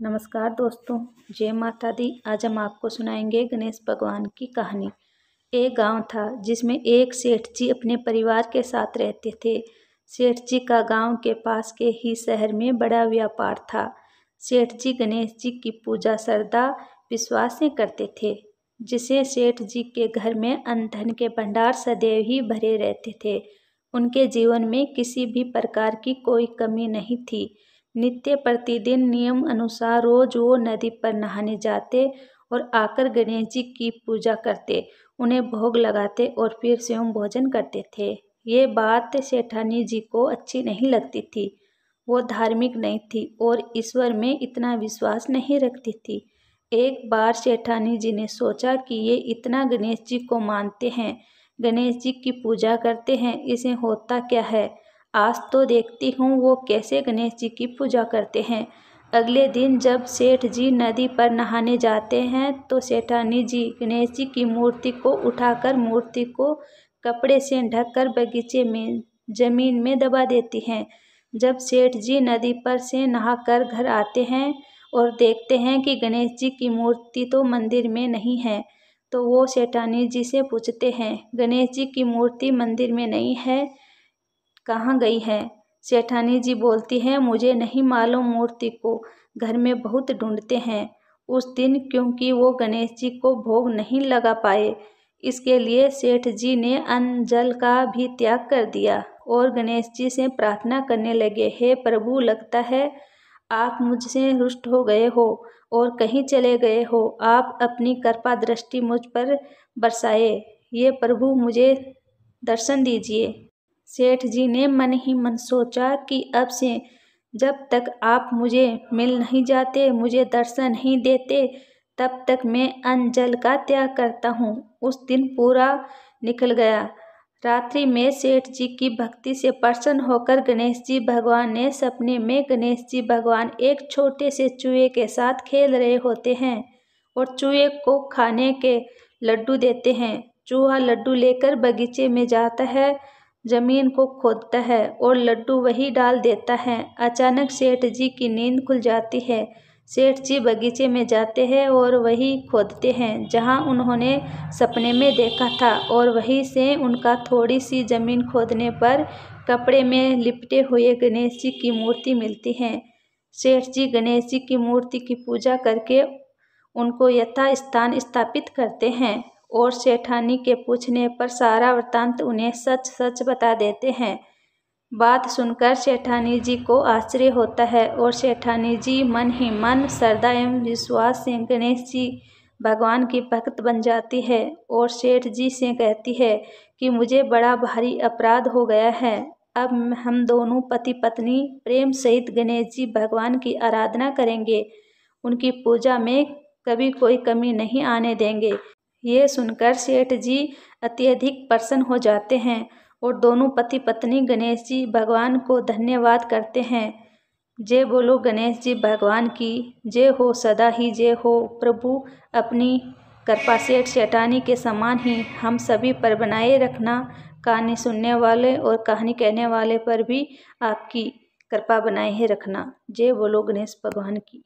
नमस्कार दोस्तों, जय माता दी। आज हम आपको सुनाएंगे गणेश भगवान की कहानी। एक गांव था जिसमें एक सेठ जी अपने परिवार के साथ रहते थे। सेठ जी का गांव के पास के ही शहर में बड़ा व्यापार था। सेठ जी गणेश जी की पूजा श्रद्धा विश्वास से करते थे, जिसे सेठ जी के घर में अन्न धन के भंडार सदैव ही भरे रहते थे। उनके जीवन में किसी भी प्रकार की कोई कमी नहीं थी। नित्य प्रतिदिन नियम अनुसार रोज वो नदी पर नहाने जाते और आकर गणेश जी की पूजा करते, उन्हें भोग लगाते और फिर स्वयं भोजन करते थे। ये बात सेठानी जी को अच्छी नहीं लगती थी। वो धार्मिक नहीं थी और ईश्वर में इतना विश्वास नहीं रखती थी। एक बार सेठानी जी ने सोचा कि ये इतना गणेश जी को मानते हैं, गणेश जी की पूजा करते हैं, इसे होता क्या है। आज तो देखती हूँ वो कैसे गणेश जी की पूजा करते हैं। अगले दिन जब सेठ जी नदी पर नहाने जाते हैं तो सेठानी जी गणेश जी की मूर्ति को उठाकर मूर्ति को कपड़े से ढककर बगीचे में जमीन में दबा देती हैं। जब सेठ जी नदी पर से नहाकर घर आते हैं और देखते हैं कि गणेश जी की मूर्ति तो मंदिर में नहीं है, तो वो सेठानी जी से पूछते हैं, गणेश जी की मूर्ति मंदिर में नहीं है, कहाँ गई है। सेठानी जी बोलती हैं, मुझे नहीं मालूम, मूर्ति को घर में बहुत ढूंढते हैं। उस दिन क्योंकि वो गणेश जी को भोग नहीं लगा पाए, इसके लिए सेठ जी ने अन्न जल का भी त्याग कर दिया और गणेश जी से प्रार्थना करने लगे, हे प्रभु, लगता है आप मुझसे रुष्ट हो गए हो और कहीं चले गए हो। आप अपनी कृपा दृष्टि मुझ पर बरसाए, ये प्रभु मुझे दर्शन दीजिए। सेठ जी ने मन ही मन सोचा कि अब से जब तक आप मुझे मिल नहीं जाते, मुझे दर्शन नहीं देते, तब तक मैं अन्न जल का त्याग करता हूँ। उस दिन पूरा निकल गया। रात्रि में सेठ जी की भक्ति से प्रसन्न होकर गणेश जी भगवान ने सपने में गणेश जी भगवान एक छोटे से चूहे के साथ खेल रहे होते हैं और चूहे को खाने के लड्डू देते हैं। चूहा लड्डू लेकर बगीचे में जाता है, जमीन को खोदता है और लड्डू वही डाल देता है। अचानक सेठ जी की नींद खुल जाती है। सेठ जी बगीचे में जाते हैं और वही खोदते हैं जहां उन्होंने सपने में देखा था, और वहीं से उनका थोड़ी सी जमीन खोदने पर कपड़े में लिपटे हुए गणेश जी की मूर्ति मिलती है। सेठ जी गणेश जी की मूर्ति की पूजा करके उनको यथा स्थान स्थापित करते हैं और सेठानी के पूछने पर सारा वृत्तांत उन्हें सच सच बता देते हैं। बात सुनकर सेठानी जी को आश्चर्य होता है और सेठानी जी मन ही मन श्रद्धा एवं विश्वास से गणेश जी भगवान की भक्त बन जाती है और सेठ जी से कहती है कि मुझे बड़ा भारी अपराध हो गया है। अब हम दोनों पति पत्नी प्रेम सहित गणेश जी भगवान की आराधना करेंगे, उनकी पूजा में कभी कोई कमी नहीं आने देंगे। ये सुनकर सेठ जी अत्यधिक प्रसन्न हो जाते हैं और दोनों पति पत्नी गणेश जी भगवान को धन्यवाद करते हैं। जय बोलो गणेश जी भगवान की जय हो, सदा ही जय हो। प्रभु अपनी कृपा सेठ सेठानी के समान ही हम सभी पर बनाए रखना। कहानी सुनने वाले और कहानी कहने वाले पर भी आपकी कृपा बनाए ही रखना। जय बोलो गणेश भगवान की।